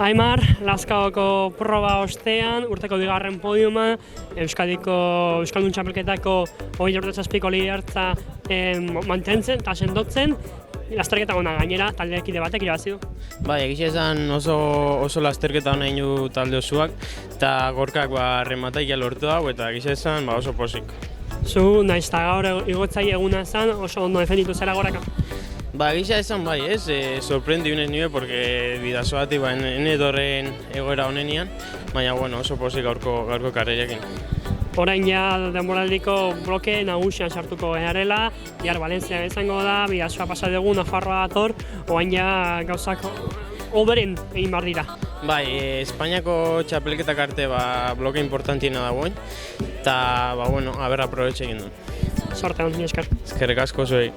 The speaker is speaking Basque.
Aimar, Lazkaoko proba ostean, urteko bigarren podiuma, Euskaldun Txapelketako 27ko lidertza mantentzen eta sendotzen, lasterketa ona gainera, taldekide batek irabazi du. Bai, egia esan oso lasterketa ona egin du talde osoak, eta gorkak remataia lortu hau, eta egia esan oso pozik. Zu, nahiz eta gaur igotzaile eguna zen, oso ondo defenditu zera goraka. Egia esan bai, sorprendi unez nire, porque bidazoatik ene dorren egoera honenian, baina oso pozik gaurko karreirekin. Orain ja denboraldiko bloke nagusian sartuko geharela, bihar Valentzia izango da, bidazoa pasa dugu, Nafarroa dator, orain ja gauzak oberen egin behar dira. Bai, Espainiako txapelketak arte bloke importantiena dagoen, eta aber aprobetxe egin duen. Sorte hon, esker. Eskerrik asko zuei.